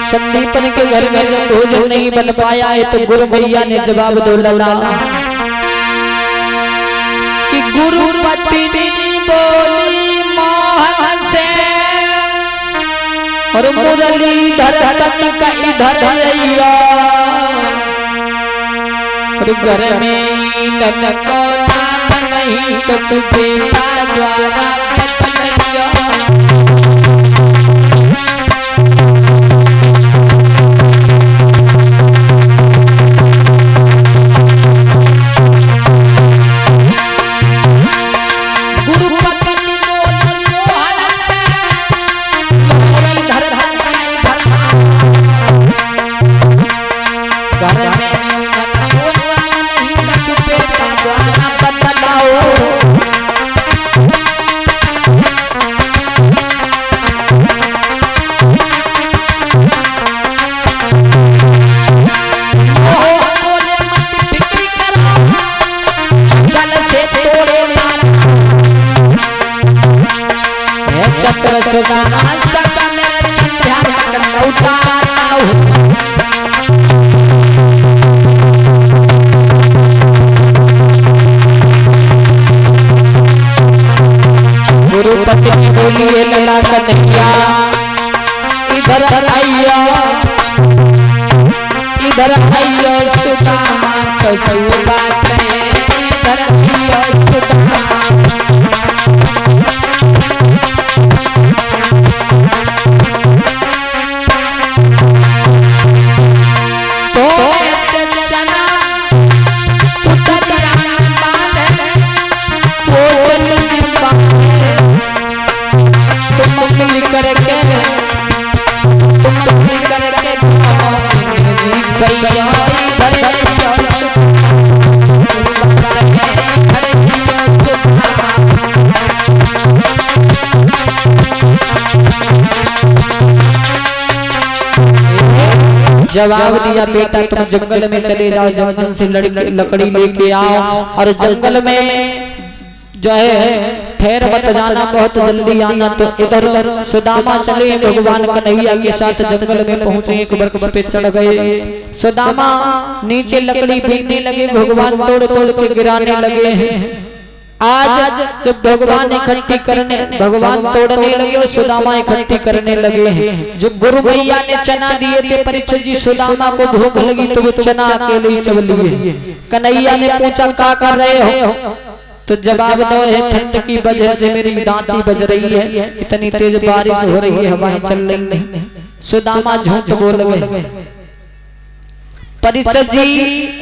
संदीपन के घर में जब भोजन नहीं बन पाया है तो गुरु भैया ने जवाब दो लड़ा कि गुरु पत्नी बोली मोहन से और मुरली धरतन का इधर रैया और घर में ईंधन को नाम नहीं तो सुबेटा द्वारा पतलिया चक्र सुदामा सका मेरे संध्या लौटाता हूँ गुरु पत्नी बोलिए लड़ा कन्हैया इधर आइयो सुदामा कसूर बात है इधर आइयो सुदामा जवाब दिया बेटा तुम जंगल में चले जाओ जंगल से लकड़ी लेके आओ और जंगल में जो है ठहर मत जाना बहुत जल्दी आना। तो इधर सुदामा चले भगवान कन्हैया के साथ जंगल में पहुंचे एक वृक्ष पे चढ़ गए। सुदामा नीचे लकड़ी बीनने लगे भगवान तोड़ तोड़ के गिराने लगे हैं। आज जब भगवान इकट्ठी करने भगवान तोड़ने लगे और सुदामा इकट्ठी करने लगे हैं। जो गुरु भैया ने चना दिए थे परीक्षित जी सुदामा को भूख लगी तो वो चना अकेले ही चब लिए। कन्हैया ने पूछा क्या कर रहे हो तो जवाब दो है ठंड की वजह से मेरी दांती बज रही है, इतनी तेज बारिश हो रही है, हवाएं चल रही है। सुदामा झूठ बोल गए। परीक्षित जी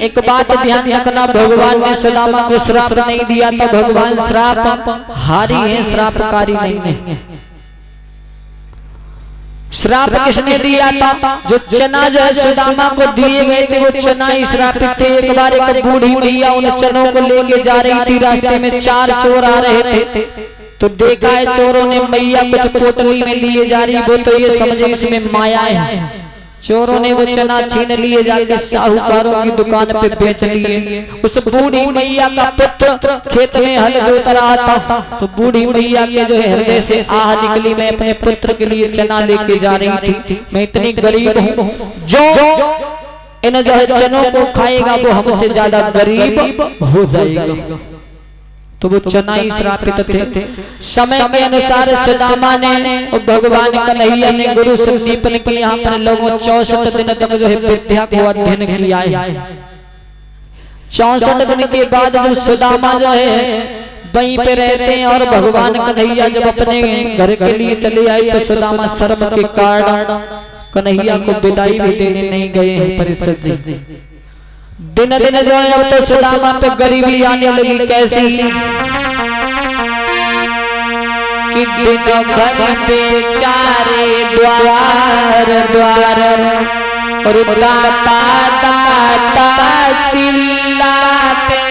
एक बात ध्यान रखना भगवान ने सुदामा को श्राप नहीं दिया था। भगवान श्राप हारी है श्रापकारी नहीं है। श्राप किसने दिया था? जो चना जो है सुदामा को दिए गए थे वो चना ही श्रापित थे। एक बार एक बूढ़ी मैया उन चनों को लेके जा रही थी, रास्ते में 4 चोर आ रहे थे तो देखा है चोरों ने मैया कुछ पोटली में लिए जा रही, वो तो ये समझे इसमें माया है। चोरों ने वो चना छीन लिए जाके साहूकारों की दुकान पे बेच लिए। उस बूढ़ी मैया का पुत्र खेत में हल जोत रहा था तो बूढ़ी मैया के जो है हृदय से आह निकली, मैं अपने पुत्र के लिए चना लेके जा रही थी, मैं इतनी गरीब हूँ, जो इन जो है चनों को खाएगा वो हमसे ज्यादा गरीब हो जाएगा। तो वो चना ही श्रापित थे। समय के अनुसार सुदामा ने और भगवान कन्हैया ने गुरु संदीपन के यहाँ पर लोगों 64 दिन तक जो है विद्या को अध्ययन किया है। 64 दिन के बाद जो सुदामा जो है वहीं पे रहते हैं और भगवान कन्हैया जब अपने घर के लिए चले आए तो सुदामा शर्म के कारण कन्हैया को विदाई भी देने नहीं गए हैं। परीक्षित जी दिन दिन जो है अब तो सुदामा पे गरीबी आने लगी। कैसी कि दिन भर बेचारे द्वार द्वार और दाता दाता चिल्लाते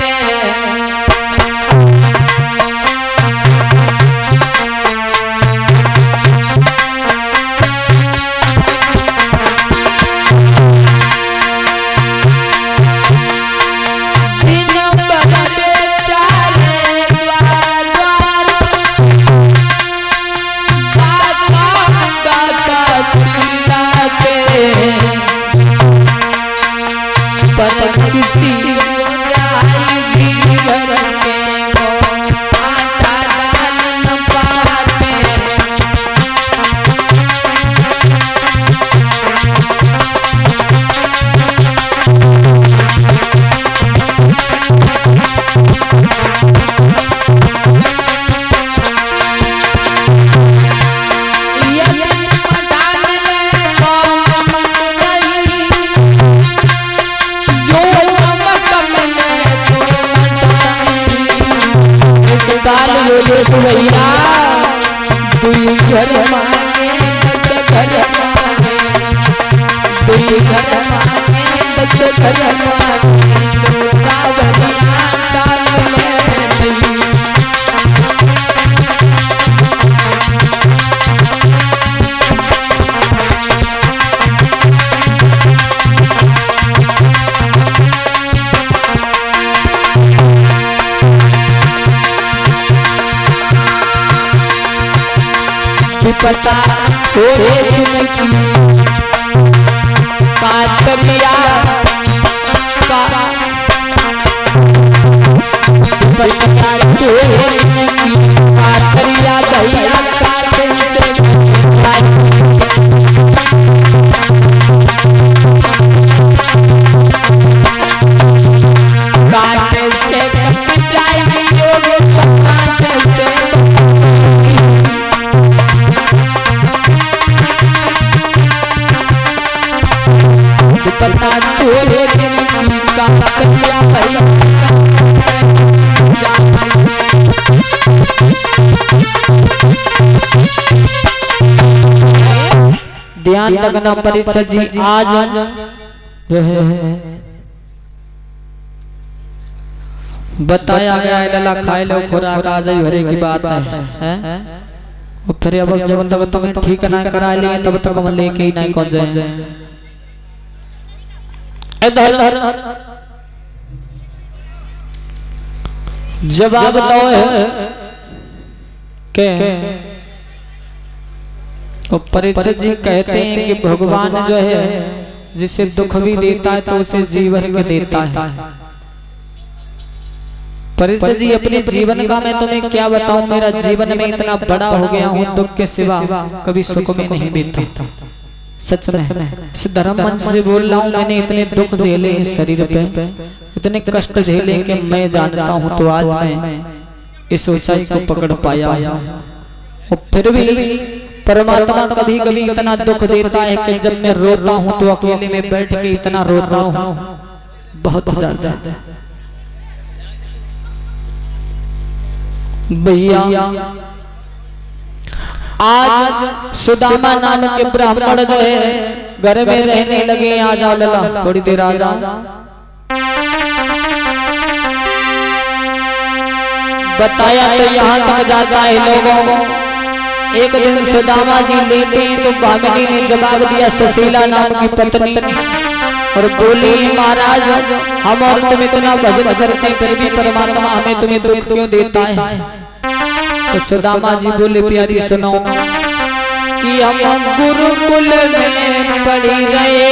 योगेश भैया दुई घर मांगे दस घर मांगे, दुई घर मांगे दस घर मांगे, कावड़िया दान में नहीं। पता हो दिन की कातरिया का पता हो दिन की कातरिया भैया काटे से काटे से कट जाएगी योग काटे से पता छोड़े दिन की कातरिया भैया ध्यान रखना परीक्षा जी आज जो है बताया गया है लला खाए लो खुराक आज ही भरे की बात है और फिर अब जब तक तुम्हें ठीक ना करा लिए तब तक हम लेके ही नहीं कौन जाए जवाब दो के परीक्षित जी कहते हैं कि भगवान जो है जिसे दुख भी देता है तो उसे जीवन भी देता है। परीक्षित जी अपने जीवन का मैं तुम्हें क्या बताऊं, मेरा जीवन में इतना बड़ा हो गया हूं दुख के सिवा कभी सुख में नहीं बीता। सच में इस धर्म मंच से बोल रहा हूँ, मैंने इतने दुख झेले इस शरीर पे, इतने कष्ट झेले कि मैं जानता हूँ तो आज मैं इस ऊंचाई को पकड़ पाया। और फिर भी परमात्मा कभी कभी इतना दुख देता है कि जब मैं रोता हूँ तो अकेले में बैठ के इतना रोता हूँ बहुत ज्यादा। भैया आज सुदामा नाम के ब्राह्मण जो है घर में रहने लगे। आ जाओ लला थोड़ी देर आ जाओ। बताया तो यहाँ तक जाता है लोगों। एक दिन सुदामा जी लेते हैं तो भामिनी ने जवाब दिया, सुशीला नाम की पत्नी, और बोली महाराज हम और तुम इतना भजन करते फिर भी परमात्मा हमें तुम्हें दुख क्यों देता है। तो सुदामा जी बोले प्यारी सुनो कि हम गुरुकुल में पढ़ी रहे,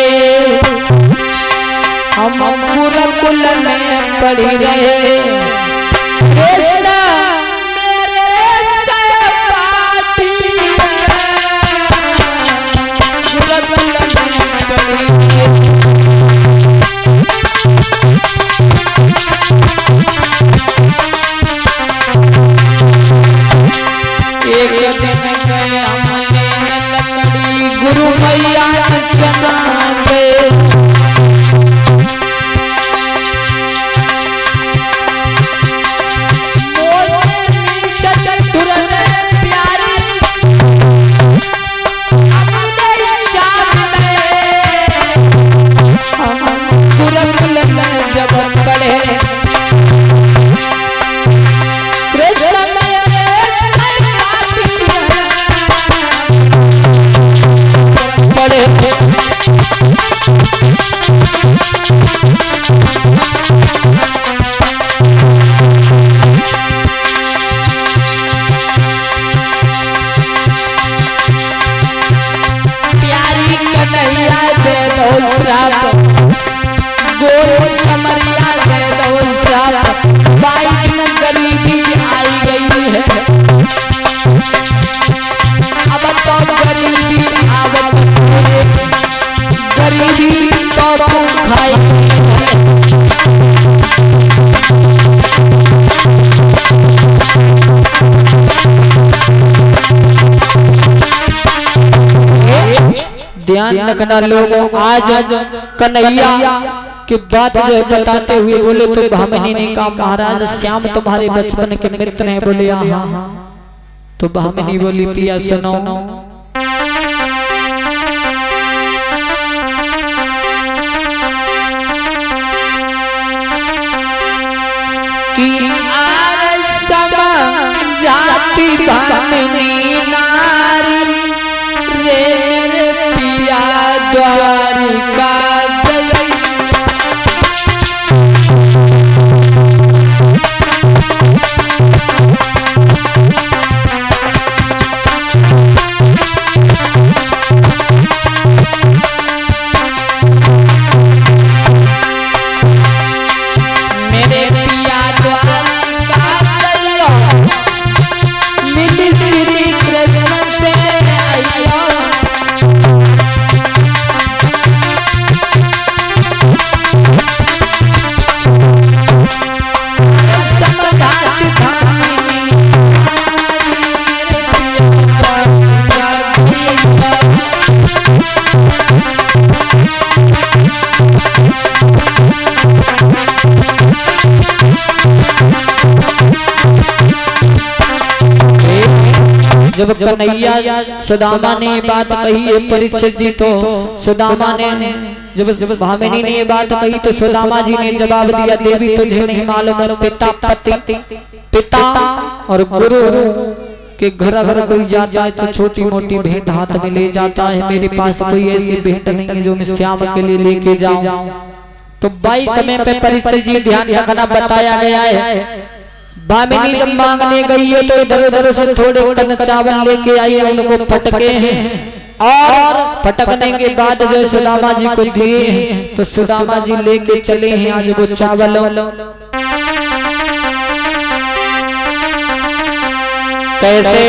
हम गुरुकुल में पढ़ी रहे, कृष्ण मेरे सहपाठी गुरुकुल में पढ़ी रहे। एक दिन गए हमने लकड़ी गुरु मैया चना गए, प्यारी गुरुकुल में जब पढ़े गोर समरिया दे दो श्राप, बाइक न गरीबी आई गई है, अब तो गरीबी आवत गरीबी तो खाई ध्यान रखना लोगों, आज कन्हैया की बात जो बताते हुए बोले तो भामिनी ने कहा महाराज श्याम तुम्हारे बचपन के मित्र हैं। बोले हाँ। तो भामिनी बोली पिया सुनो, कि जाति भामिनी नारी रे मेरे पिया द्वारिका जब कन्हैया सुदामा ने ये बात कही है परीक्षित जी, तो सुदामा ने जब भामिनी ने ये बात कही तो सुदामा जी ने जवाब दिया देवी तुझे नहीं मालूम पिता पति पिता और गुरु के घर कोई जाता है तो छोटी मोटी भेंट हाथ में ले जाता है। मेरे पास कोई ऐसी भेंट नहीं है जो मैं श्याम के लिए लेके जाऊं। तो 22 समय पे परीक्षित जी ध्यान रखना बताया गया है। भामिनी जब मांगने गई है तो इधर उधर से थोड़े कन चावल लेके आई है, उनको फटके हैं और फटकने के बाद जो सुदामा जी को दिए हैं तो सुदामा जी लेके चले हैं आज वो चावल। कैसे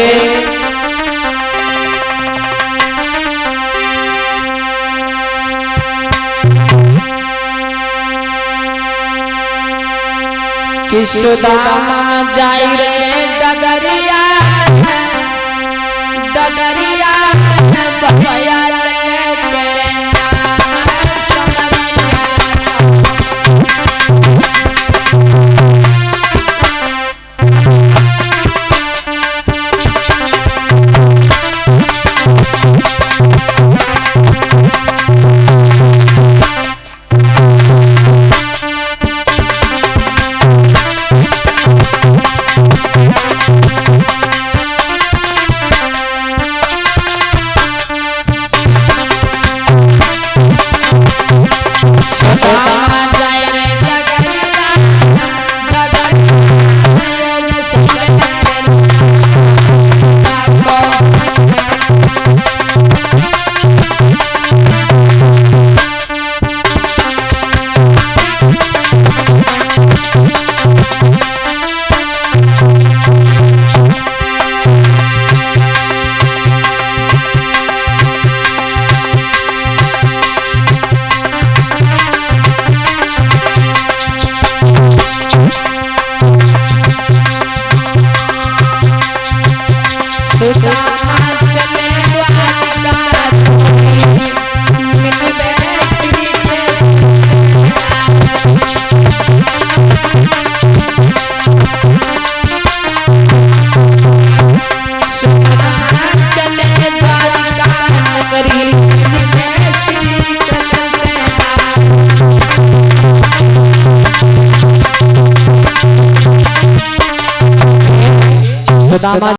कि सुदामा जाई रे डगरिया डगरिया बहया लेके सुदामा